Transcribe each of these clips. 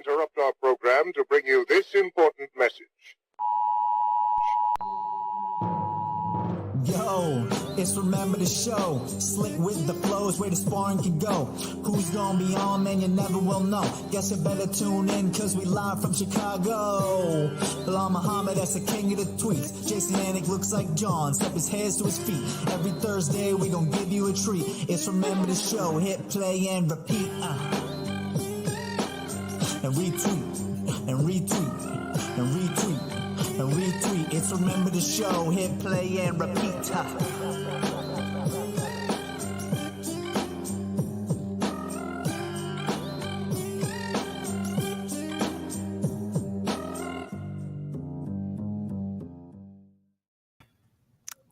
interrupt our program to bring you this important message. Yo, it's Remember the Show. Slick with the flows, where the sparring can go. Who's gonna be on, man, you never will know. Guess you better tune in, cause we live from Chicago. Belal Muhammad, that's the king of the tweets. Jason Anik looks like John, step his hands to his feet. Every Thursday, we gon' give you a treat. It's Remember the Show, hit play and repeat. And retweet, and retweet, and retweet. And retweet, it's Remember the Show, hit play and repeat.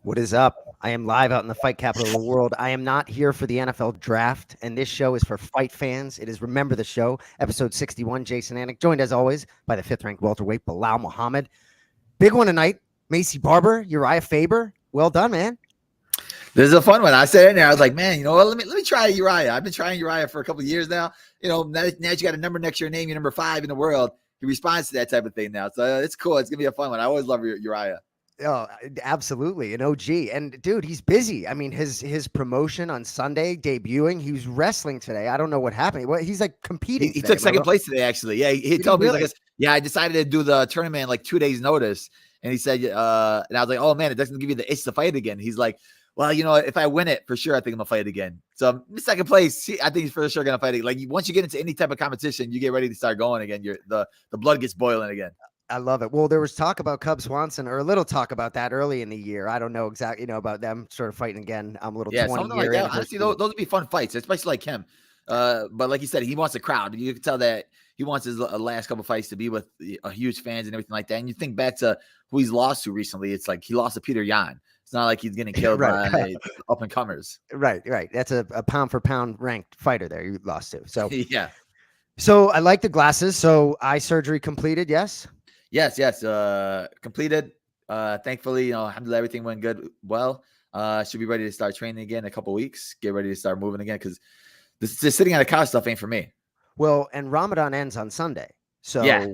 What is up? I am live out in the fight capital of the world. I am not here for the NFL draft, and this show is for fight fans. It is Remember the Show, episode 61. Jason Anik, joined as always by the fifth-ranked welterweight Belal Muhammad. Big one tonight. Maycee Barber, Urijah Faber. Well done, man. This is a fun one. I said in there, I was like, man, you know what? Let me try Urijah. I've been trying Urijah for a couple of years now. You know, now you got a number next to your name, you're number 5 in the world. He responds to that type of thing now. So it's cool. It's gonna be a fun one. I always love Urijah. Oh, absolutely. An OG. And dude, he's busy. I mean, his promotion on Sunday, debuting, he was wrestling today. I don't know what happened. Well, he's like competing. He took second place today, actually. Yeah, he told me, really? Like, yeah, I decided to do the tournament in like 2 days notice. And he said, and I was like, oh man, it doesn't give you the itch to fight again. He's like, well, you know, if I win it, for sure, I think I'm gonna fight again. So second place, I think he's for sure gonna fight it. Like once you get into any type of competition, you get ready to start going again. The blood gets boiling again. I love it. Well, there was talk about Cub Swanson, or a little talk about that early in the year. I don't know exactly, about them sort of fighting again. I'm a little 20 year like honestly, those would be fun fights, especially like him. But like you said, he wants a crowd. You can tell that he wants his last couple fights to be with huge fans and everything like that. And you think back to who he's lost to recently. It's like he lost to Peter Yan. It's not like he's getting killed by up and comers. Right. That's a pound for pound ranked fighter there you lost to. So yeah. So I like the glasses. So eye surgery completed. Yes. Yes. Completed. Thankfully, alhamdulillah, everything went good. Well, should be ready to start training again in a couple weeks. Get ready to start moving again because this sitting on the couch stuff ain't for me. Well, and Ramadan ends on Sunday, so yeah.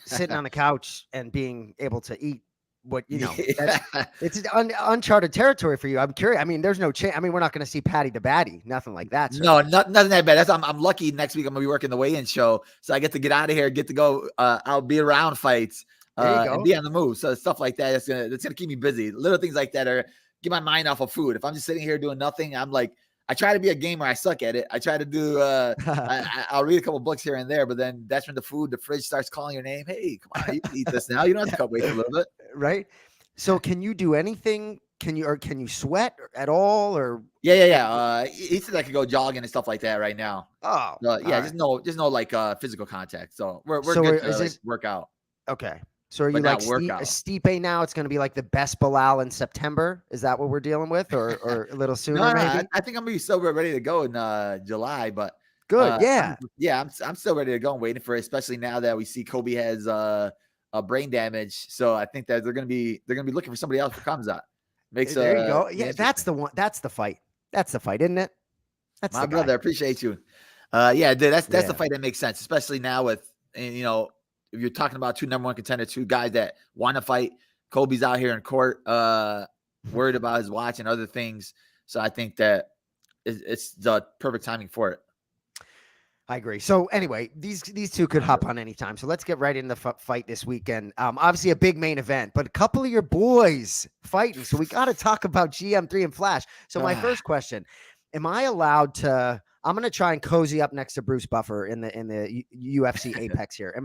Sitting on the couch and being able to eat what it's uncharted territory for you. I'm curious. I mean, there's no chance. I mean, we're not going to see Patty to Batty, nothing like that. So. No, nothing that bad. I'm lucky. Next week I'm gonna be working the weigh-in show, so I get to get out of here, get to go. I'll be around fights and be on the move. So stuff like that. That's gonna keep me busy. Little things like that are get my mind off of food. If I'm just sitting here doing nothing, I'm like. I try to be a gamer. I suck at it. I try to do, I'll read a couple books here and there, but then that's when the fridge starts calling your name. Hey, come on, you can eat this now. You don't have to wait a little bit. Right. So can you do anything? Can you sweat at all or? Yeah. He said I could go jogging and stuff like that right now. Oh, yeah. Just no like physical contact. So we're good to work out. Okay. So are you like Stipe now? It's going to be like the best Belal in September. Is that what we're dealing with, or a little sooner? No, maybe. I think I'm gonna be sober, ready to go in July. But good, yeah. I'm still ready to go. I'm waiting for it, especially now that we see Kobe has a brain damage. So I think that they're gonna be looking for somebody else for Kamzat. There you go. Yeah, that's the one. That's the fight. That's the fight, isn't it? That's my brother. I appreciate you. Yeah, dude. That's the fight that makes sense, especially now with if you're talking about 2 number 1 contenders, 2 guys that want to fight. Kobe's out here in court, worried about his watch and other things. So I think that it's the perfect timing for it. I agree. So anyway, these 2 could hop on anytime. So let's get right into the fight this weekend. Obviously a big main event, but a couple of your boys fighting. So we got to talk about GM3 and Flash. So my first question, am I allowed to? I'm going to try and cozy up next to Bruce Buffer in the UFC Apex here.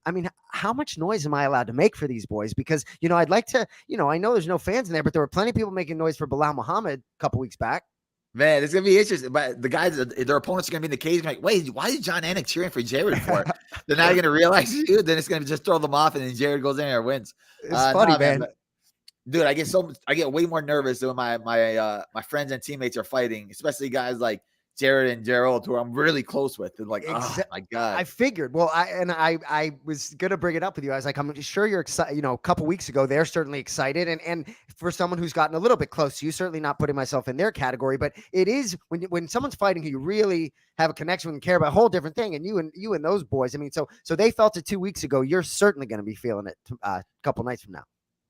I mean, how much noise am I allowed to make for these boys? Because, I'd like to, I know there's no fans in there, but there were plenty of people making noise for Belal Muhammad a couple weeks back. Man, it's going to be interesting. But the guys, their opponents are going to be in the cage. Like, wait, why is John Anik cheering for Jared for? They're not going to realize you. Then it's going to just throw them off, and then Jared goes in there and wins. It's funny, man. Dude, I get way more nervous when my friends and teammates are fighting, especially guys like Jared and Gerald, who I'm really close with. And like, oh my God. I figured. Well, I was gonna bring it up with you. I was like, I'm sure you're excited. You know, a couple weeks ago, they're certainly excited, and for someone who's gotten a little bit close to you, certainly not putting myself in their category, but it is when someone's fighting who you really have a connection with and care about, a whole different thing. And you and those boys. I mean, so they felt it 2 weeks ago. You're certainly going to be feeling it a couple nights from now.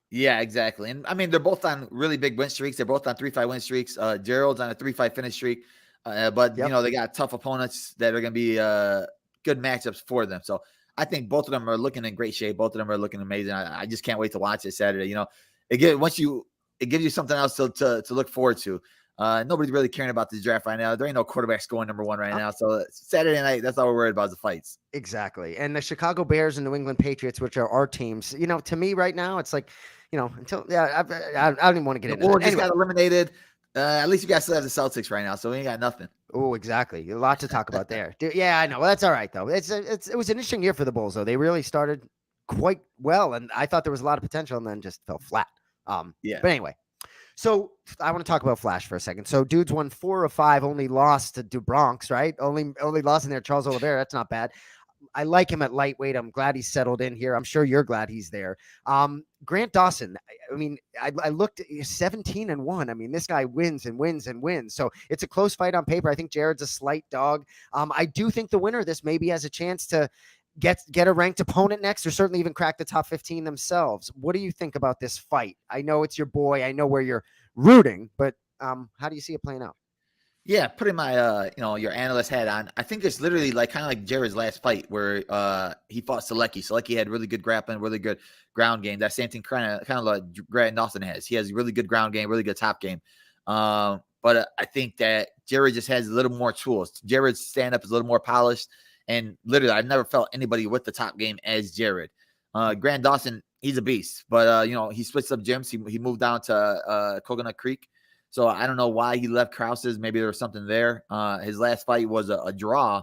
Yeah, exactly. And I mean, they're both on really big win streaks. They're both on 3-5 win streaks. Gerald's on a 3-5 finish streak. But you know, they got tough opponents that are going to be good matchups for them. So I think both of them are looking in great shape. Both of them are looking amazing. I just can't wait to watch it Saturday. You know, it gives you something else to look forward to. Nobody's really caring about the draft right now. There ain't no quarterbacks going number one right now. So Saturday night, that's all we're worried about is the fights. Exactly. And the Chicago Bears and New England Patriots, which are our teams, you know, to me right now, it's like, you know, until I don't even want to get into it. Or just got eliminated. At least you guys still have the Celtics right now, so we ain't got nothing. Oh, exactly. A lot to talk about there. Yeah, I know. Well, that's all right though. It was an interesting year for the Bulls though. They really started quite well, and I thought there was a lot of potential, and then just fell flat. Yeah. But anyway, so I want to talk about Flash for a second. So dudes won 4 of 5, only lost to Bronx, right? Only lost in there. Charles Oliveira. That's not bad. I like him at lightweight. I'm glad he's settled in here. I'm sure you're glad he's there. Grant Dawson. I mean, I looked at 17-1. I mean, this guy wins and wins and wins. So it's a close fight on paper. I think Jared's a slight dog. I do think the winner of this maybe has a chance to get a ranked opponent next, or certainly even crack the top 15 themselves. What do you think about this fight? I know it's your boy. I know where you're rooting, but how do you see it playing out? Yeah, putting my your analyst hat on, I think it's literally like kind of like Jared's last fight where he fought Selecki. Selecki had really good grappling, really good ground game. That same thing kind of like Grant Dawson has. He has really good ground game, really good top game. But I think that Jared just has a little more tools. Jared's stand up is a little more polished, and literally I've never felt anybody with the top game as Jared. Grant Dawson, he's a beast, but he switched up gyms. He moved down to Coconut Creek. So I don't know why he left Krause's. Maybe there was something there. His last fight was a draw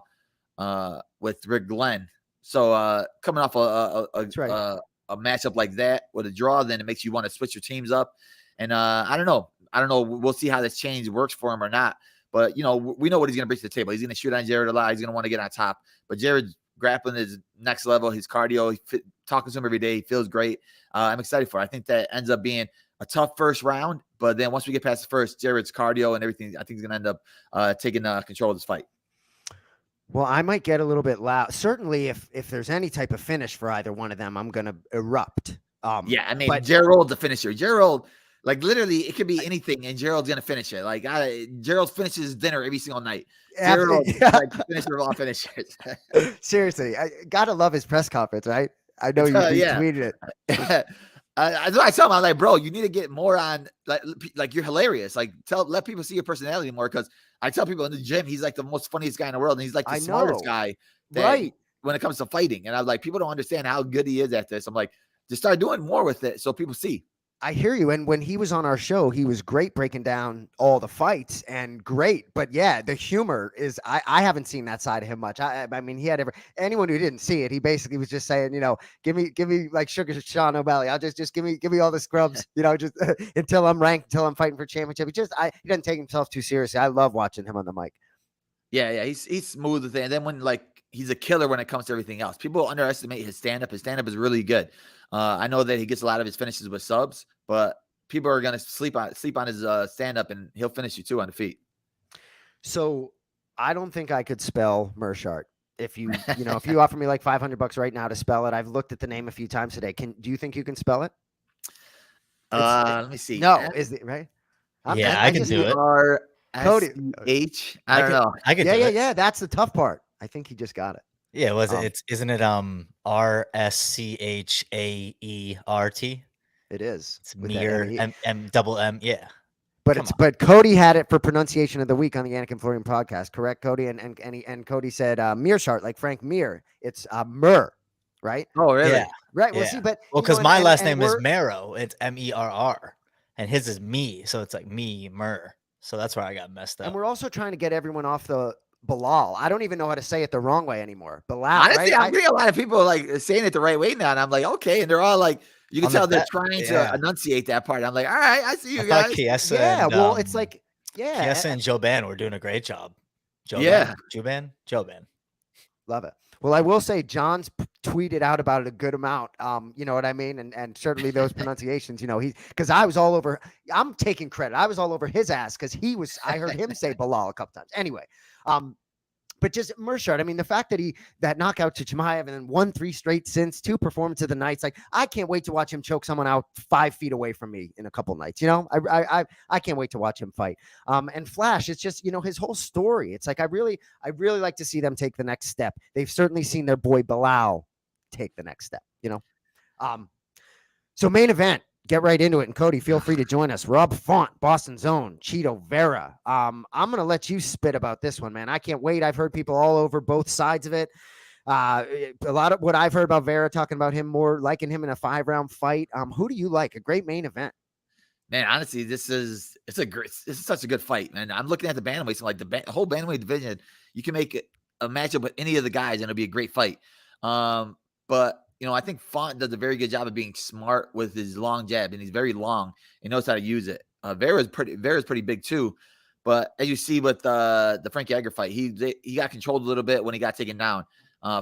with Rick Glenn. So coming off a matchup like that with a draw, then it makes you want to switch your teams up. And I don't know. We'll see how this change works for him or not. But, we know what he's going to bring to the table. He's going to shoot on Jared a lot. He's going to want to get on top. But Jared's grappling is next level. His cardio, talking to him every day, he feels great. I'm excited for it. I think that ends up being a tough first round, but then once we get past the first, Jared's cardio and everything, I think he's going to end up taking control of this fight. Well, I might get a little bit loud. Certainly, if there's any type of finish for either one of them, I'm going to erupt. Yeah, I mean, Gerald's the finisher. Gerald, like literally, it could be anything, and Gerald's going to finish it. Like Gerald finishes dinner every single night. Gerald, like finisher of all finishers. Seriously, I gotta love his press conference, right? I know you tweeted it. That's what I tell him. I'm like, bro, you need to get more on. Like you're hilarious. Like let people see your personality more. Because I tell people in the gym, he's like the most funniest guy in the world, and he's like the smartest guy, right? When it comes to fighting, and I'm like, people don't understand how good he is at this. I'm like, just start doing more with it so people see. I hear you. And when he was on our show, he was great breaking down all the fights and great. But yeah, the humor is, I haven't seen that side of him much. I mean, he had anyone who didn't see it, he basically was just saying, give me like Sugar Sean O'Malley. I'll just give me all the scrubs, just until I'm ranked, until I'm fighting for championship. He doesn't take himself too seriously. I love watching him on the mic. Yeah. He's smooth with it. And then when he's a killer when it comes to everything else. People underestimate his stand-up. His stand-up is really good. I know that he gets a lot of his finishes with subs, but people are going to sleep on his stand-up, and he'll finish you too on the feet. So I don't think I could spell Mershart. If you offer me like $500 right now to spell it, I've looked at the name a few times today. Do you think you can spell it? Let me see. No, is it right? I can do it. Cody H. I don't know. I can do it. Yeah. That's the tough part. I think he just got it. Yeah, isn't it RSCHAERT? It is. It's Mir M double M. Yeah. But Cody had it for pronunciation of the week on the Anik and Florian podcast, correct, Cody? And Cody said Mearshart, like Frank Mir. It's Mur, right? Oh, really? Yeah. Right. Yeah. Well, see, but because my last name is Merrow. It's MERR, and his is me, so it's like me Mur. So that's where I got messed up. And we're also trying to get everyone off the Belal. I don't even know how to say it the wrong way anymore. Belal. Honestly, right? I'm getting a lot of people like saying it the right way now, and I'm like, okay, and they're all like, you can tell they're trying to enunciate that part. I'm like, all right, I see you guys. Chiesa well, it's like, Chiesa and Joban were doing a great job. Joban. Love it. Well, I will say John's tweeted out about it a good amount. You know what I mean? And certainly those pronunciations, you know, because I was all over, I'm taking credit. I was all over his ass because I heard him say Belal a couple times. Anyway, but just Mershard, I mean, the fact that that knockout to Chimaev and then won 3 straight since 2 performances of the nights, like I can't wait to watch him choke someone out 5 feet away from me in a couple nights. You know, I can't wait to watch him fight. And Flash, it's just, you know, his whole story. It's like I really like to see them take the next step. They've certainly seen their boy Belal take the next step. You know, so main event. Get right into it. And Cody, feel free to join us. Rob Font, Boston's own, Chito Vera. I'm going to let you spit about this one, man. I can't wait. I've heard people all over both sides of it. A lot of what I've heard about Vera, talking about him more, liking him in a 5-round fight. Who do you like? A great main event. Man, honestly, this is such a good fight, man. I'm looking at the bantamweights, like the whole bantamweight division. You can make a matchup with any of the guys, and it'll be a great fight. But you know, I think Font does a very good job of being smart with his long jab, and he's very long and knows how to use it. Vera's pretty big too, but as you see with the Frankie Edgar fight, he got controlled a little bit when he got taken down.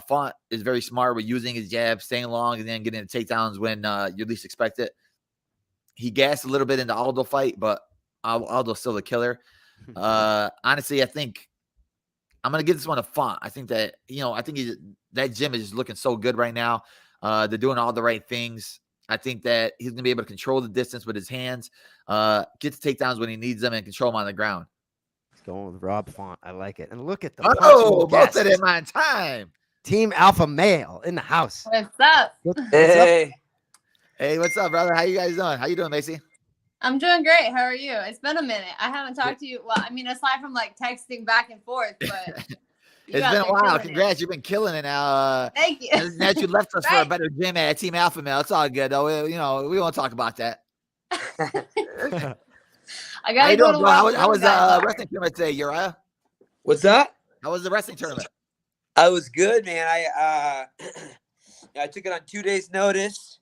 Font is very smart with using his jab, staying long, and then getting the takedowns when you least expect it. He gassed a little bit in the Aldo fight, but Aldo's still the killer. Honestly, I think I'm gonna give this one to Font. I think that, you know, that gym is just looking so good right now. They're doing all the right things. I think that he's going to be able to control the distance with his hands, get the takedowns when he needs them, and control them on the ground. Let's go with Rob Font. I like it. And look at the both of them on time. Team Alpha Male in the house. What's up? Hey, what's up, brother? How you guys doing? How you doing, Maycee? I'm doing great. How are you? It's been a minute. I haven't talked to you. Well, I mean, aside from like texting back and forth, but it's been a while. Congrats. You've been killing it now. Thank you. Now you left us for a better gym at Team Alpha Male. It's all good, though. You know, we won't talk about that. I got to go to work. How was the wrestling tournament today, Uriah? What's that? How was the wrestling tournament? I was good, man. I took it on 2 days' notice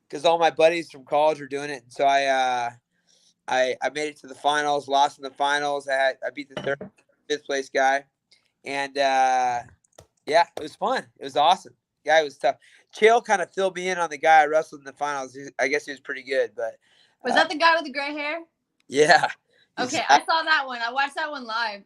because all my buddies from college were doing it. And so I made it to the finals, lost in the finals. I beat the 5th place guy. And yeah, it was fun. It was awesome. Guy was tough. Chael kind of filled me in on the guy I wrestled in the finals. I guess he was pretty good, but was that the guy with the gray hair? Yeah. Okay, I saw that one. I watched that one live.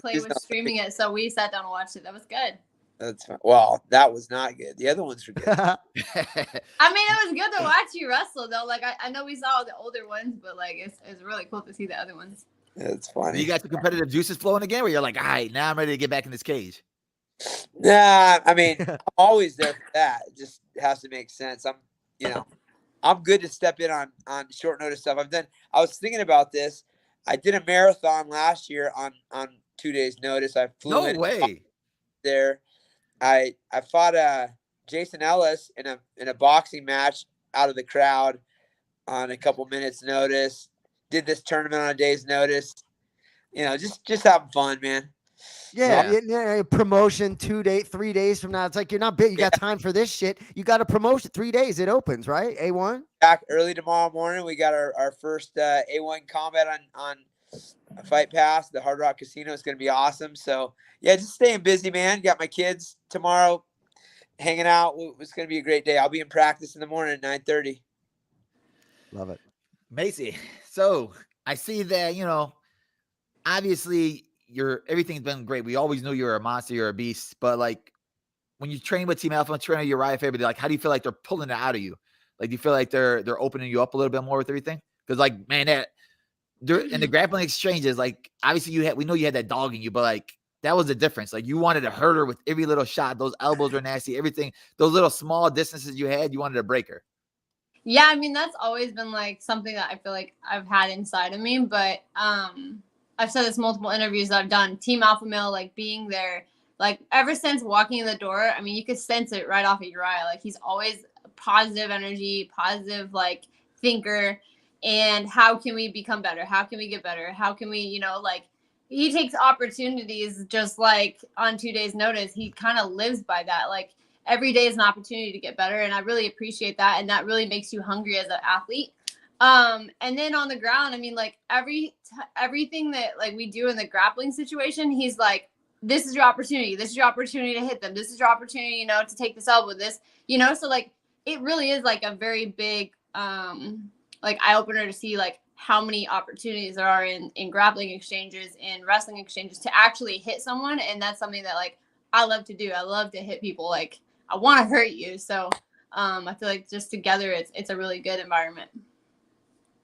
Clay was streaming it, so we sat down and watched it. That was good. That's fine. Well, that was not good. The other ones were good. I mean, it was good to watch you wrestle, though. Like, I know we saw the older ones, but like, it's really cool to see the other ones. That's funny. You got the competitive juices flowing again, where you're like, all right, now I'm ready to get back in this cage. Nah, I mean, I'm always there for that. It just has to make sense. I'm good to step in on short notice stuff. I was thinking about this. I did a marathon last year on 2 days' notice. I flew in way there. I fought Jason Ellis in a boxing match out of the crowd on a couple minutes' notice. Did this tournament on a day's notice. You know, just having fun, man. Yeah, promotion 3 days from now. It's like you're not big. You got time for this shit. You got a promotion 3 days. It opens, right? A1 back early tomorrow morning. We got our first A1 combat on Fight Pass. The Hard Rock Casino is going to be awesome. So yeah, just staying busy, man. Got my kids tomorrow, hanging out. It's going to be a great day. I'll be in practice in the morning at 9:30. Love it, Maycee. So I see that, you know, obviously everything's been great. We always knew you were a monster, you're a beast. But like when you train with Team Alpha and train with Urijah Faber, like, how do you feel like they're pulling it out of you? Like, do you feel like they're opening you up a little bit more with everything? Because like, man, in the grappling exchanges, like obviously we know you had that dog in you, but like that was the difference. Like you wanted to hurt her with every little shot. Those elbows were nasty. Everything, those little small distances you had, you wanted to break her. Yeah, I mean, that's always been like something that I feel like I've had inside of me, but I've said this multiple interviews that I've done. Team Alpha Male, like being there, like ever since walking in the door, I mean, you could sense it right off of Uriah. Like he's always positive energy, positive like thinker. And how can we become better? How can we get better? How can we, you know, like he takes opportunities just like on 2 days' notice. He kind of lives by that. Like every day is an opportunity to get better. And I really appreciate that. And that really makes you hungry as an athlete. And then on the ground, I mean, like everything that like we do in the grappling situation, he's like this is your opportunity. This is your opportunity to hit them. This is your opportunity, you know, to take this elbow. This, you know, so like it really is like a very big like eye opener to see like how many opportunities there are in grappling exchanges, in wrestling exchanges to actually hit someone. And that's something that like I love to do. I love to hit people. Like I want to hurt you. So I feel like just together it's a really good environment.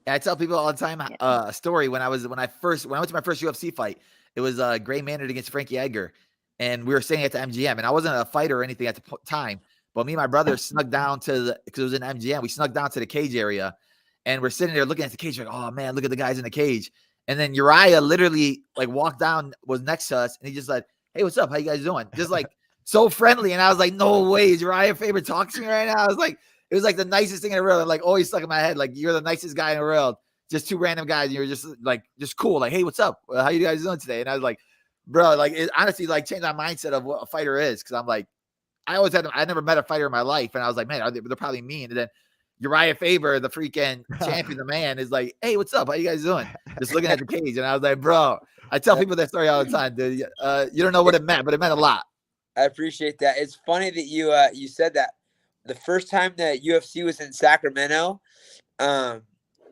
I tell people all the time a story when I went to my first UFC fight. It was Gray Maynard against Frankie Edgar, and we were staying at the MGM. And I wasn't a fighter or anything at the time, but me and my brother snuck down because it was an MGM. We snuck down to the cage area, and we're sitting there looking at the cage, like, oh man, look at the guys in the cage. And then Urijah literally like walked down, was next to us, and he just like, hey, what's up? How you guys doing? Just like so friendly. And I was like, no way, is Urijah Faber talking to me right now? I was like, it was like the nicest thing in the world. And like always stuck in my head, like you're the nicest guy in the world. Just two random guys, and you're just cool. Like, hey, what's up? How you guys doing today? And I was like, bro, like it honestly like changed my mindset of what a fighter is. Cause I'm like, I never met a fighter in my life. And I was like, man, they're probably mean. And then Urijah Faber, the freaking champion, the man, is like, hey, what's up? How you guys doing? Just looking at the cage. And I was like, bro, I tell people that story all the time, dude. You don't know what it meant, but it meant a lot. I appreciate that. It's funny that you said that. The first time that UFC was in Sacramento,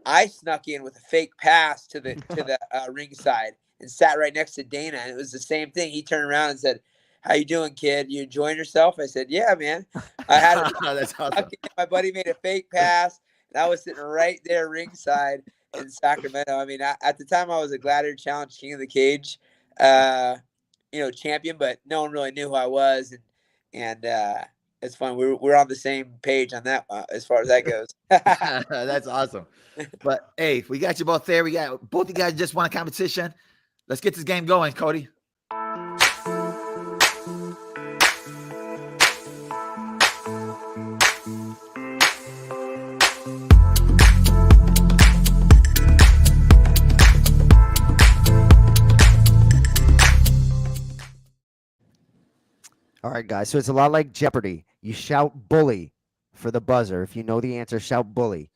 I snuck in with a fake pass to the ringside and sat right next to Dana, and it was the same thing. He turned around and said, "How you doing, kid? You enjoying yourself?" I said, "Yeah, man." I had That's awesome. My buddy made a fake pass, and I was sitting right there ringside in Sacramento. I mean, at the time, I was a Gladiator Challenge King of the Cage, champion, but no one really knew who I was, and it's fun. We're on the same page on that as far as that goes. That's awesome. But hey, we got you both there. We got both you guys just won a competition. Let's get this game going, Cody. All right, guys. So it's a lot like Jeopardy. You shout bully for the buzzer. If you know the answer, shout bully.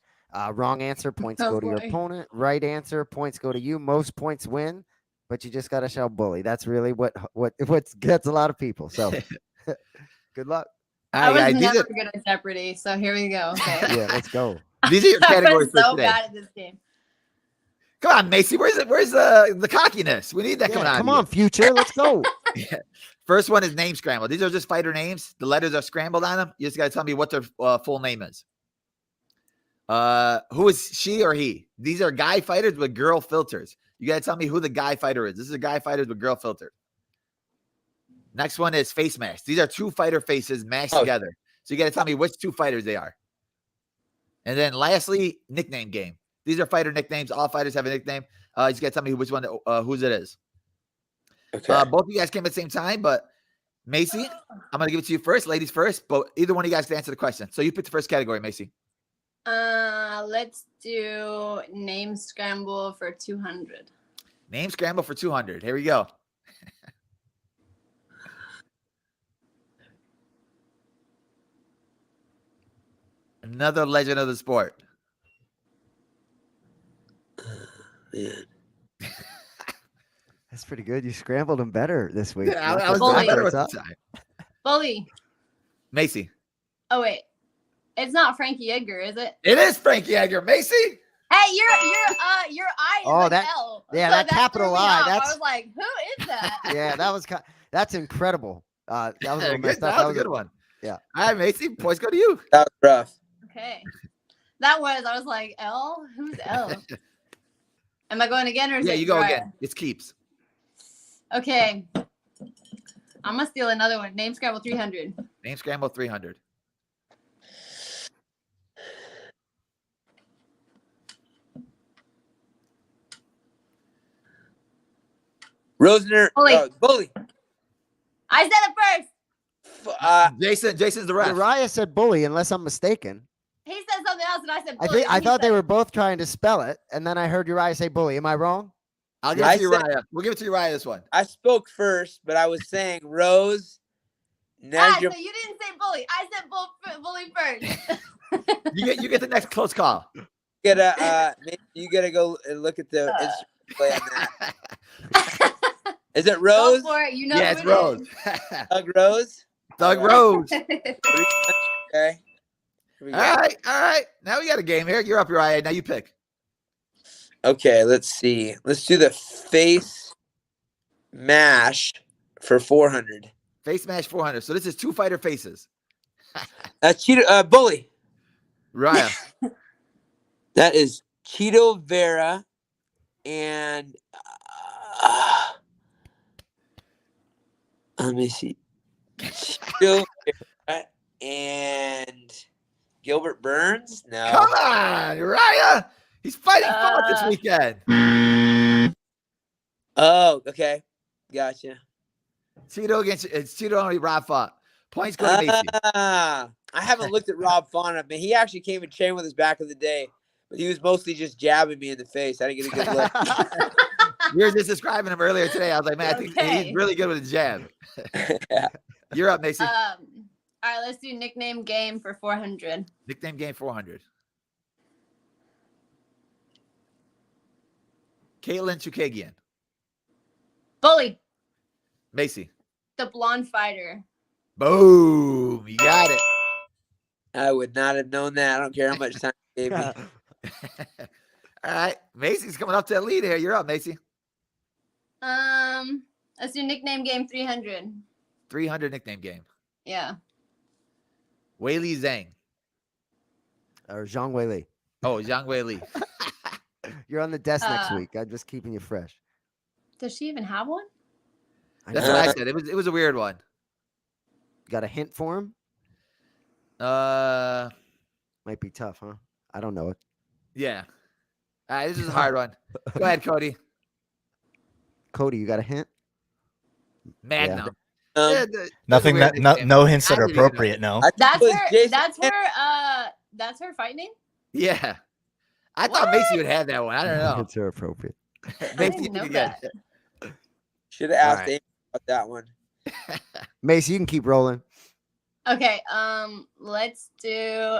Wrong answer, points go to your opponent. Right answer, points go to you. Most points win, but you just got to shout bully. That's really what gets a lot of people. So good luck. I was never good at Jeopardy, so here we go. Okay. Yeah, let's go. These are your categories for so today. bad at this game. Come on, Maycee. Where's the cockiness? We need that coming out. Come on, future. Let's go. Yeah. First one is name scramble. These are just fighter names. The letters are scrambled on them. You just got to tell me what their full name is. Who is she or he? These are guy fighters with girl filters. You got to tell me who the guy fighter is. This is a guy fighters with girl filter. Next one is face mask. These are two fighter faces mashed together. So you got to tell me which two fighters they are. And then lastly, nickname game. These are fighter nicknames. All fighters have a nickname. You just got to tell me which one, whose it is. Okay. Both of you guys came at the same time, but Maycee, I'm going to give it to you first. Ladies first, but either one of you guys can answer the question. So you pick the first category, Maycee. Let's do name scramble for 200. Name scramble for 200. Here we go. Another legend of the sport. Man. That's pretty good. You scrambled them better this week. Yeah, I was better with the time. Bully. Maycee. Oh wait, it's not Frankie Edgar, is it? It is Frankie Edgar. Maycee. Hey, your I is an L. Yeah, so that capital I. I was like, who is that? Yeah, that's incredible. That was a little messed up. That was a good one. Yeah. All right, Maycee. Points go to you. That was rough. Okay. I was like, L? Who's L? Am I going again or is it you go again. It's keeps. Okay. I'm going to steal another one. Name scramble 300. Name scramble 300. Rosner. Bully. I said it first. Jason's the ref. Urijah said bully, unless I'm mistaken. He said something else, and I said bully. I thought they were both trying to spell it, and then I heard Urijah say bully. Am I wrong? I'll give it to Urijah. We'll give it to Urijah this one. I spoke first, but I was saying Rose. So you didn't say bully. I said bully first. you get the next close call. You gotta go and look at the play on that. Is it Go Rose? for it. You know Yeah, who it's it Rose. is. Doug Rose? Doug Rose. Okay. Here we go. All right. Now we got a game here. You're up, Uriah. Now you pick. Okay, let's see. Let's do the face mash for 400. Face match 400. So this is 2 fighter faces. Chito, Bully. Uriah. That is Chito Vera and let me see. Chito Vera and Gilbert Burns? No. Come on, Uriah. He's fighting Fought this weekend. Oh, okay. Gotcha. Chito against it's Chito only Rob Fought. Points go to Maycee. I haven't looked at Rob Font. I mean, he actually came and trained with us back in the day, but he was mostly just jabbing me in the face. I didn't get a good look. We were just describing him earlier today. I was like, man, I think he's really good with a jab. Yeah. You're up, Maycee. All right, let's do nickname game for 400. Nickname game 400. Caitlin Chukagian. Bully, Maycee. the blonde fighter. Boom. You got it. I would not have known that. I don't care how much time you gave me. All right. Macy's coming up to the lead here. You're up, Maycee. Let's do nickname game 300. 300 nickname game. Yeah. Weili Zhang. Or Zhang Weili. Oh, Zhang Weili. You're on the desk next week. I'm just keeping you fresh. Does she even have one? That's what I said. It was a weird one. Got a hint for him? Might be tough, huh? I don't know it. Yeah. All right, this is a hard one. Go ahead, Cody. Cody, you got a hint? Magnum. Nothing that no hints that are appropriate. No. That's her fight name? Yeah. I thought Maycee would have that one. I don't know. It's appropriate. Maycee know again. that. Should have asked All right. Amy about that one. Mace, you can keep rolling. Okay, let's do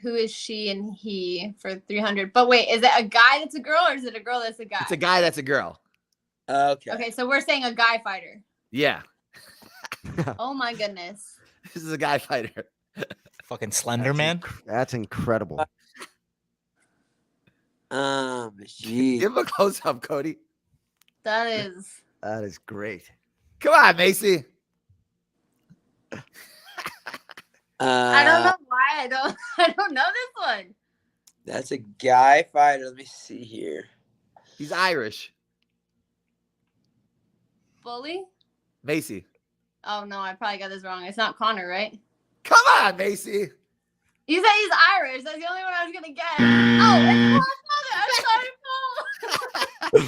who is she and he for 300. But wait, is it a guy that's a girl or is it a girl that's a guy? It's a guy that's a girl. Okay. Okay, so we're saying a guy fighter. Yeah. Oh my goodness. This is a guy fighter. Fucking Slender Man. That's incredible. Geez. Give him a close up, Cody. That is great. Come on, Maycee. I don't know why I don't know this one. That's a guy fighter. Let me see here. He's Irish. Bully? Maycee. Oh no, I probably got this wrong. It's not Connor, right? Come on, Maycee. You said he's Irish. That's the only one I was gonna get. Oh, it's Paul's mother. I'm sorry, Paul.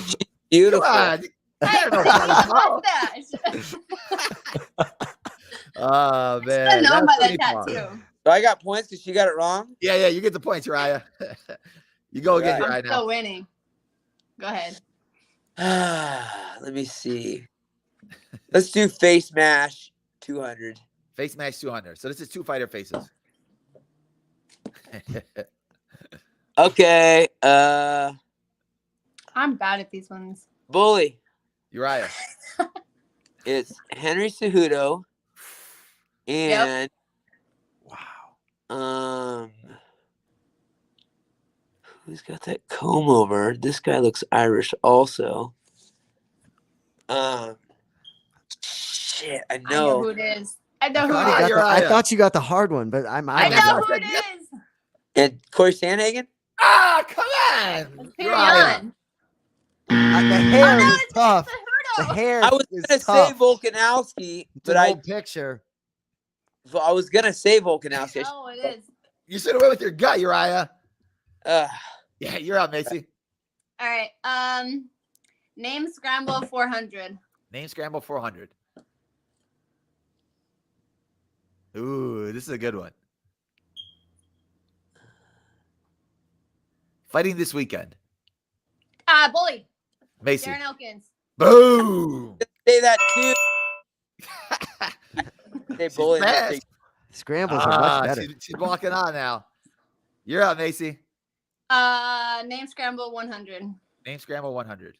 Beautiful. Come on. I I that. Oh, man. I know by That's that pretty fun. tattoo. So I got points because she got it wrong. Yeah, you get the points, Uriah. You go again Right. right I'm now. still winning. Go ahead. Let me see. Let's do face mash 200. Face match 200. So this is 2 fighter faces. Okay. I'm bad at these ones. Bully. Uriah. It's Henry Cejudo and who's got that comb over? This guy looks Irish also. Shit, I I know know. who it is. I know who Come it on, is. Uriah. I thought you got the hard one, but I I know. know who it is. And Corey Sandhagen? Ah, come on. It's Uriah. Perion. The hair no, is it's tough. The Cejudo. hair I was is gonna tough. say Volkanovski, It's but an old picture. I was gonna say Volkanovski. Oh, it is. You should have went with your gut, Uriah. Uh, Yeah, you're up, Maycee. All right. Name scramble 400. Name scramble 400. Ooh, this is a good one. Fighting this weekend. Bully. Maycee. Darren Elkins. Boom. say that too. Say bully. and fast. say- Scrambles are much better. She's walking on now. You're up, Maycee. Name scramble 100. Name scramble 100.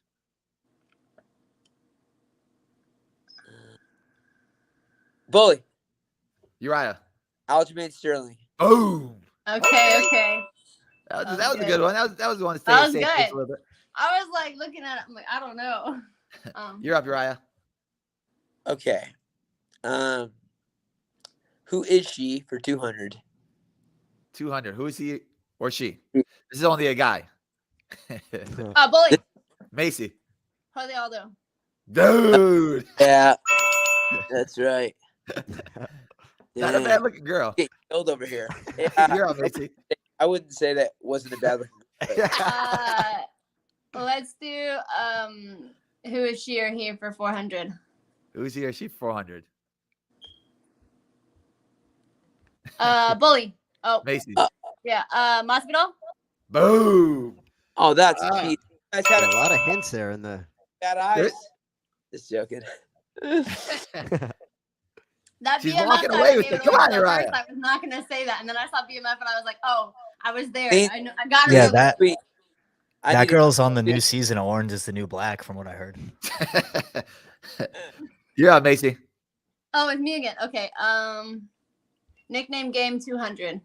Bully. Uriah. Aljamain Sterling. Boom. Okay. That was That a good one. That was the one to stay That was safe good. a little bit. I was like looking at it. I'm like, I don't know. You're up, Uriah. Okay. Who is she for 200? 200. Who is he or she? This is only a guy. Bully. Maycee. Jose Aldo. Dude. Yeah, that's right. Not a bad looking girl. Get killed over here. You're up, Maycee. I wouldn't say that wasn't a bad looking. Let's do who is she or he for 400? Who's he or she? 400. Bully. Oh, Maycee. yeah. Masvidal. Boom. Oh, that's cheap. You guys had A lot of hints there in the. bad eyes. Just joking. That She's BMF walking I away with gave it. it Come away on, at Uriah. first, I was not gonna say that, and then I saw BMF and I was like, oh, I was there. See? I got Yeah, it. that Sweet. that girl's on the new season of Orange is the New Black, from what I heard. You're up, Maycee. Oh, it's me again. Okay. Nickname game 200.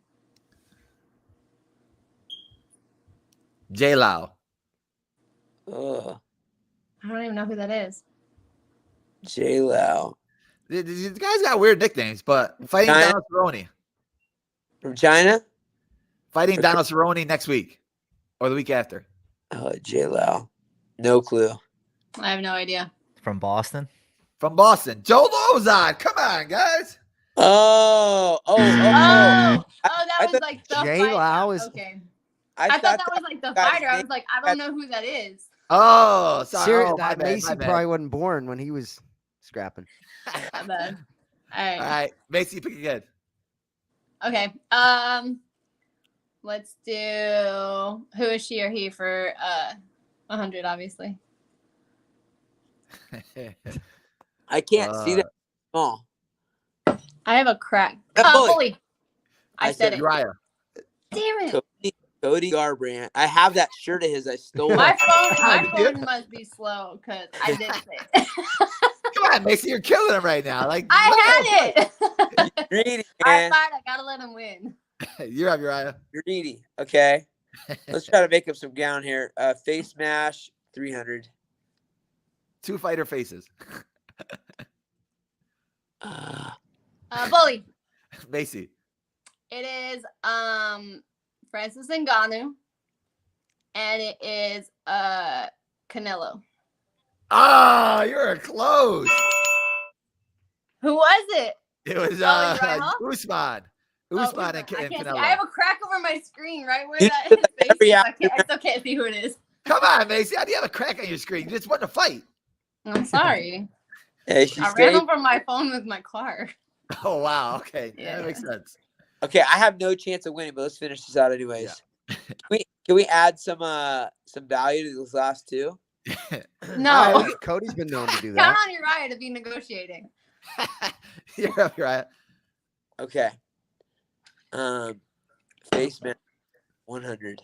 J-Lao. Oh, I don't even know who that is. J-Lao. These guys got weird nicknames, but fighting China? Donald Cerrone. From China? Fighting Donald Cerrone next week or the week after. Oh, J-Lao. No clue. I have no idea. From Boston. From Boston. Joe Lozon. Come on, guys. Oh. That I was thought like the J-Lao fighter. is- Okay. I thought that was like the guy's fighter. I name- was like, I don't know who that is. Oh, sorry. Seriously, Oh, my that bad, my Maycee bad. probably wasn't born when he was scrapping. My bad. All All right. right. Maycee, pick again. Okay. Let's do who is she or he for 100, obviously. I can't see that. Oh. I have a crack. Bully. Bully. I said it. Uriah. Damn it. Cody Garbrandt. I have that shirt of his. I stole My it. phone must be slow because I did say it. Come on, Maycee, you're killing him right now. Like I had it. Greedy, All right, man. fine. I gotta let him win. You're up, Uriah. You're needy. Okay. Let's try to make up some ground here. Face mash 300. 2 fighter faces. Bully. Maycee. It is Francis Ngannou, and it is Canelo. Oh, you're close. Who was it? It was Uriah? Usman. Oh, Usman and I can't see. Canelo. I have a crack over my screen right where You- that his face is. Yeah. I still can't see who it is. Come on, Maycee. How do you have a crack on your screen? You just want to fight. I'm sorry. Hey, she I ran stayed. over my phone with my car. Oh, wow. Okay. Yeah, Yeah. that makes sense. Okay, I have no chance of winning, but let's finish this out anyways. Can we add some value to those last two? No. Cody's been known to do Count that. on Uriah to be negotiating. You're up, Uriah. Okay. Face man 100.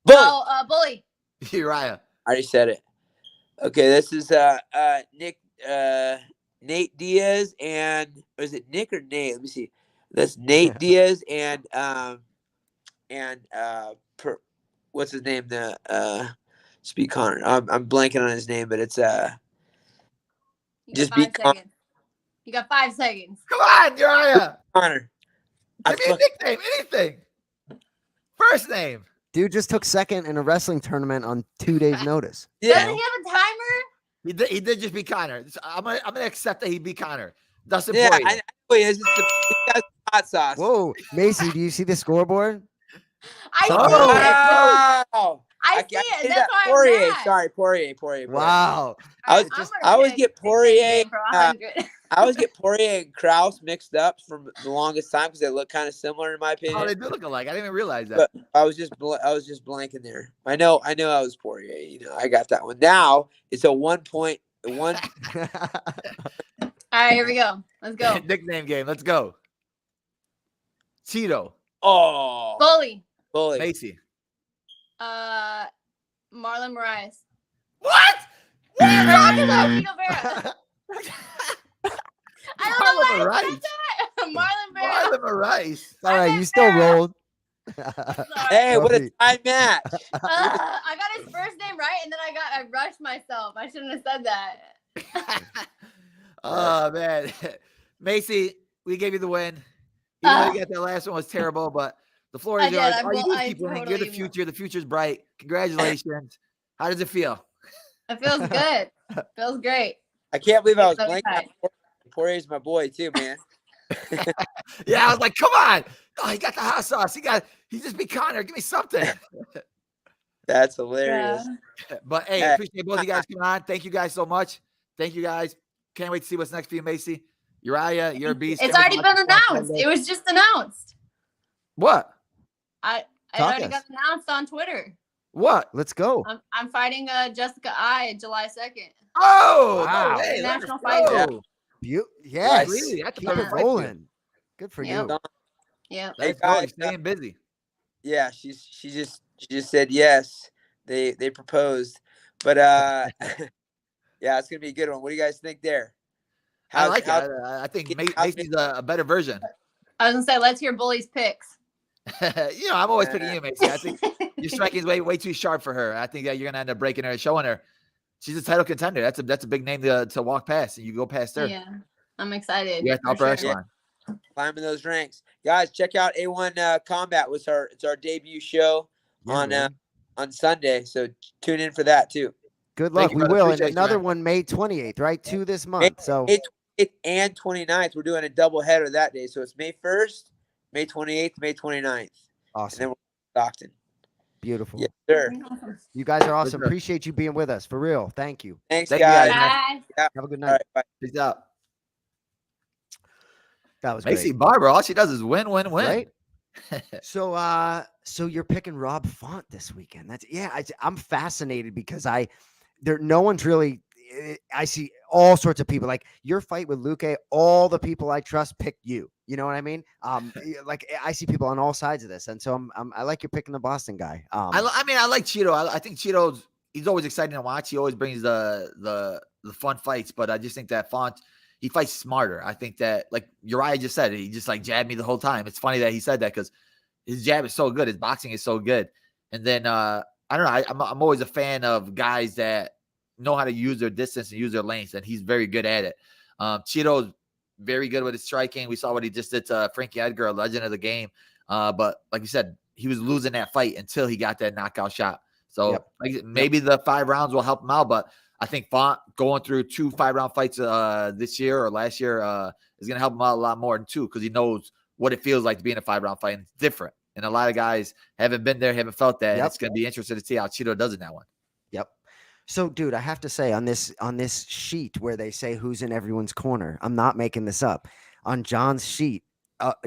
Bully. Oh, Bully. Uriah. I already said it. Okay, this is Nate Diaz and is it Nick or Nate? Let me see. That's Nate Diaz and what's his name? The Speed Connor. I'm blanking on his name, but it's You got Just 5 be calm. seconds. You got 5 seconds. Come on, Uriah. Connor. Give me a nickname, anything. First name. Dude just took second in a wrestling tournament on 2 days' notice. Doesn't Yeah. he have a timer? He did just beat Connor. So I'm gonna accept that he beat Connor. Dustin Yeah, Poirier. I know he is. This guy's hot sauce. Whoa, Maycee, do you see the scoreboard? I see Oh, it. Wow. I see can't it. say That's that. why I'm Poirier. mad. Sorry, Poirier. Wow. I was I'm just- gonna I always pick get nickname Poirier, for 100. I always get Poirier and Krause mixed up for the longest time because they look kind of similar in my Oh, opinion. they do look alike. I didn't even realize that. But I was just blanking there. I know I was Poirier. You know, I got that one. Now it's a 1 point. One. All right, here we go. Let's go. Nickname game. Let's go. Chito. Oh, Bully. Maycee. Marlon Moraes. What? What? talking about Chito Vera. I don't know why I said that. Marlon Vera. Marlon Rice. All right, you still rolled. Hey, what a tie match. I got his first name right, and then I rushed myself. I shouldn't have said that. Oh man, Maycee, we gave you the win. Even though you got that last one was terrible, but the floor is yours. All you do is keep winning. You're the future. The future's bright. Congratulations. How does it feel? It feels good. Feels great. I can't believe I was blanking. Poirier's my boy too, man. Yeah, I was like, come on. Oh, he got the hot sauce. He just be Connor. Give me something. That's hilarious. Yeah. But hey, appreciate both of you guys coming on. Thank you guys so much. Thank you guys. Can't wait to see what's next for you, Maycee. Urijah, you're a beast. It's already been announced. It was just announced. What? It already got announced on Twitter. What? Let's go. I'm fighting Jessica I July 2nd. Oh, wow. No way. National fight. Yes. Really? That's Keep it rolling. Good for you. Yeah. Hey, guys, staying busy. Yeah, she just said yes. They proposed. But yeah, it's gonna be a good one. What do you guys think there? I like it. I think Maycee's a better version. I was gonna say, let's hear Bully's picks. I'm always picking you, Maycee. I think your striking is way too sharp for her. I think that you're gonna end up breaking her and showing her she's a title contender. That's a big name to walk past, and you go past her. Yeah, I'm excited. Yeah, upper echelon. Climbing those ranks, guys. Check out A1 Combat. It's our debut show on Sunday. So tune in for that too. Good luck. We will. Appreciate And another one May 28th, right? 2 this month. So May 28th and 29th. We're doing a double header that day. So it's May 1st, May 28th, May 29th. Awesome. And then we're Stockton. Beautiful. Yes, sir. You guys are awesome. Appreciate you being with us. For real. Thank you. Thanks, Thank you, guys. Bye. Yeah. Have a good All night. right, bye. Peace out. That was Maycee great. Barber, all she does is win. Right? So you're picking Rob Font this weekend. I'm fascinated because no one's really. I see all sorts of people like your fight with Luque. All the people I trust picked you. You know what I mean? Like I see people on all sides of this, and so I like you're picking the Boston guy. I like Chito. I think he's always exciting to watch. He always brings the fun fights, but I just think that Font. He fights smarter. I think that, like Urijah just said, he just like jabbed me the whole time. It's funny that he said that because his jab is so good. His boxing is so good. And then, I don't know. I'm always a fan of guys that know how to use their distance and use their length, and he's very good at it. Chito's very good with his striking. We saw what he just did to Frankie Edgar, a legend of the game. But like you said, he was losing that fight until he got that knockout shot. So maybe the 5 rounds will help him out, but I think Font going through 2 5-round fights this year or last year is going to help him out a lot more than 2 because he knows what it feels like to be in a 5-round fight. And it's different. And a lot of guys haven't been there, haven't felt that. And it's going to be interesting to see how Chito does in that one. Yep. So, dude, I have to say on this sheet where they say who's in everyone's corner, I'm not making this up. On John's sheet,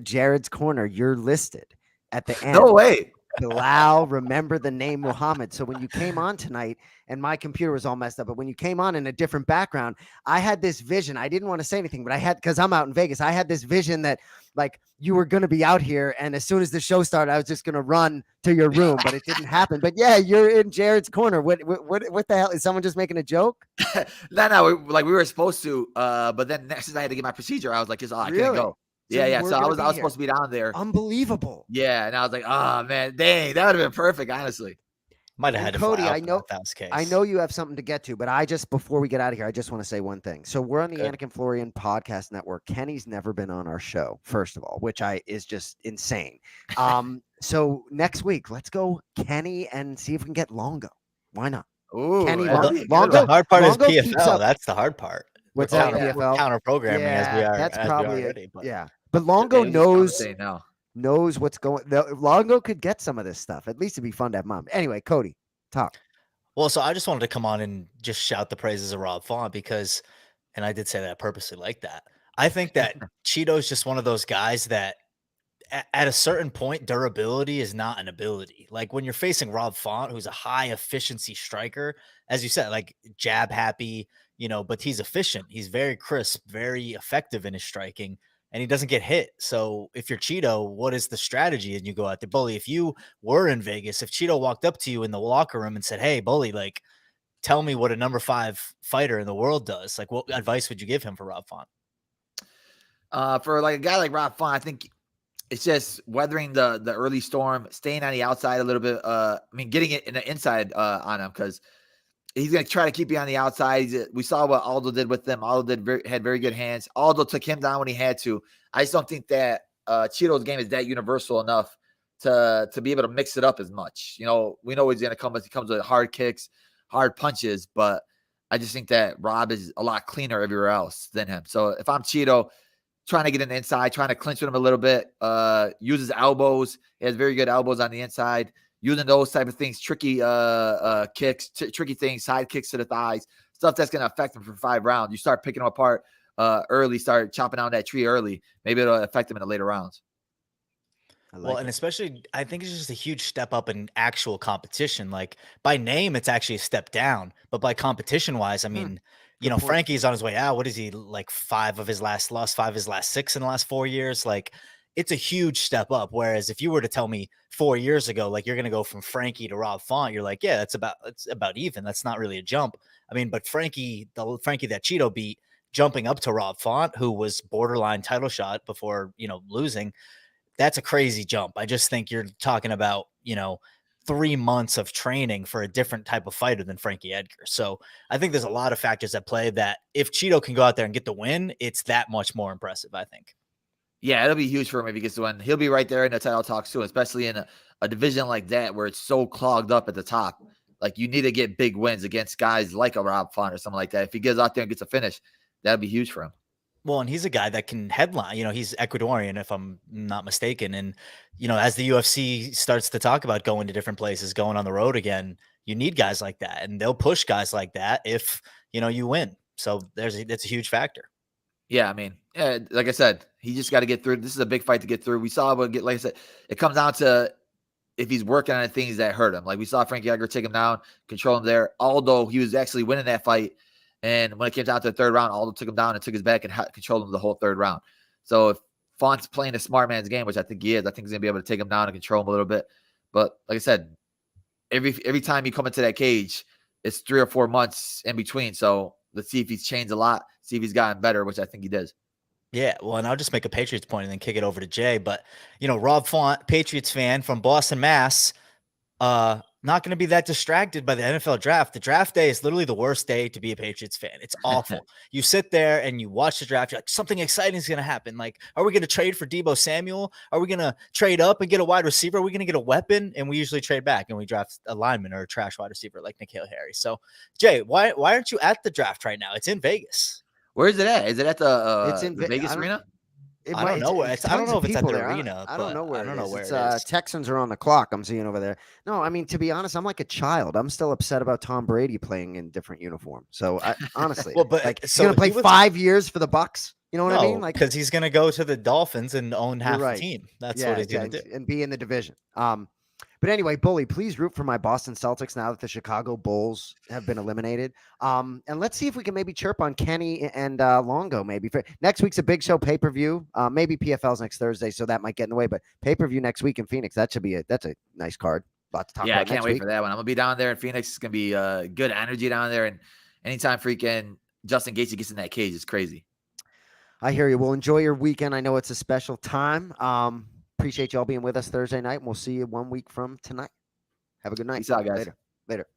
Jared's corner, you're listed at the end. No way. Belal, remember the name Muhammad. So when you came on tonight, and my computer was all messed up, but when you came on in a different background, I had this vision. I didn't want to say anything, but because I'm out in Vegas, I had this vision that like you were going to be out here. And as soon as the show started, I was just going to run to your room, but it didn't happen. But yeah, you're in Jared's corner. What the hell? Is someone just making a joke? No, we were supposed to, but then next as I had to get my procedure, I was like, I couldn't go. Yeah. So I was supposed to be down there. Unbelievable. Yeah, and I was like, oh man, dang, that would have been perfect, honestly. Might have had to Cody, I know you have something to get to, but before we get out of here, I just want to say one thing. So we're on the Anik and Florian Podcast Network. Kenny's never been on our show, first of all, which is just insane. So next week, let's go Kenny and see if we can get Longo. Why not? Ooh, Kenny Longo. The hard part is PFL. That's the hard part. What's that? PFL counter programming as we are. That's probably already, but Longo knows what's going. Longo could get some of this stuff. At least it'd be fun to have mom. Anyway, Cody, talk. Well, so I just wanted to come on and just shout the praises of Rob Font because, and I did say that purposely like that. I think that Chito's just one of those guys that at a certain point, durability is not an ability. Like when you're facing Rob Font, who's a high efficiency striker, as you said, like jab happy, but he's efficient. He's very crisp, very effective in his striking, and he doesn't get hit. So if you're Chito, what is the strategy? And you go out there, Bully. If you were in Vegas, if Chito walked up to you in the locker room and said, "Hey, Bully, like tell me what a number 5 fighter in the world does. Like, what advice would you give him for Rob Font? For like a guy like Rob Font, I think it's just weathering the early storm, staying on the outside a little bit. Getting it in the inside on him, because he's going to try to keep you on the outside. We saw what Aldo did with them. Aldo had very good hands. Aldo took him down when he had to. I just don't think that Chito's game is that universal enough to be able to mix it up as much. We know he's going to come as he comes with hard kicks, hard punches, but I just think that Rob is a lot cleaner everywhere else than him. So if I'm Chito, trying to get in the inside, trying to clinch with him a little bit, uses elbows. He has very good elbows on the inside. Using those type of things, tricky kicks, tricky things, side kicks to the thighs, stuff that's going to affect him for 5 rounds. You start picking them apart early, start chopping down that tree early. Maybe it'll affect him in the later rounds. And especially, I think it's just a huge step up in actual competition. Like, by name, it's actually a step down, but by competition wise, I mean, Frankie's on his way out. What is he, like 5 of his last 6 in the last 4 years? Like, it's a huge step up. Whereas if you were to tell me 4 years ago, like, you're going to go from Frankie to Rob Font, you're like, yeah, it's about even. That's not really a jump. I mean, but Frankie that Chito beat, jumping up to Rob Font, who was borderline title shot before, losing, that's a crazy jump. I just think you're talking about, 3 months of training for a different type of fighter than Frankie Edgar. So I think there's a lot of factors at play that if Chito can go out there and get the win, it's that much more impressive, I think. Yeah, it'll be huge for him if he gets the win. He'll be right there in the title talks too, especially in a division like that where it's so clogged up at the top. Like, you need to get big wins against guys like a Rob Font or something like that. If he gets out there and gets a finish, that'd be huge for him. Well, and he's a guy that can headline. He's Ecuadorian, if I'm not mistaken. And, as the UFC starts to talk about going to different places, going on the road again, you need guys like that. And they'll push guys like that if, you win. So that's a huge factor. Yeah, I mean, like I said, he just got to get through. This is a big fight to get through. We saw like I said, it comes down to if he's working on things that hurt him. Like, we saw Frankie Edgar take him down, control him there. Although he was actually winning that fight. And when it came down to the 3rd round, Aldo took him down and took his back and controlled him the whole 3rd round. So if Font's playing a smart man's game, which I think he is, I think he's going to be able to take him down and control him a little bit. But like I said, every time you come into that cage, it's 3 or 4 months in between. So let's see if he's changed a lot, see if he's gotten better, which I think he does. Yeah, well, and I'll just make a Patriots point and then kick it over to Jay. But, Rob Font, Patriots fan from Boston, Mass, not going to be that distracted by the NFL draft. The draft day is literally the worst day to be a Patriots fan. It's awful. You sit there and you watch the draft. You're like, something exciting is going to happen. Like, are we going to trade for Deebo Samuel? Are we going to trade up and get a wide receiver? Are we going to get a weapon? And we usually trade back and we draft a lineman or a trash wide receiver like N'Keal Harry. So, Jay, why aren't you at the draft right now? It's in Vegas. Where is it at? Is it at the Vegas arena? I don't know where it's. I don't know if it's at the arena. I don't know where. I don't know where it is. is. Texans are on the clock. I'm seeing over there. No, I mean, to be honest, I'm like a child. I'm still upset about Tom Brady playing in different uniform. So honestly, well, but like, so he's gonna play 5 years for the Bucks. You know what I mean? Like, because he's gonna go to the Dolphins and own half the team. That's what he's gonna do, and be in the division. But anyway, Bully, please root for my Boston Celtics now that the Chicago Bulls have been eliminated. And let's see if we can maybe chirp on Kenny and Longo maybe. For next week's a big show pay-per-view. Maybe PFL's next Thursday, so that might get in the way. But pay-per-view next week in Phoenix, that's a nice card. Lot to talk about. I can't wait for that one. I'm going to be down there in Phoenix. It's going to be good energy down there. And anytime freaking Justin Gaethje gets in that cage, it's crazy. I hear you. Well, enjoy your weekend. I know it's a special time. Appreciate y'all being with us Thursday night, and we'll see you 1 week from tonight. Have a good night. Peace out, guys. Later.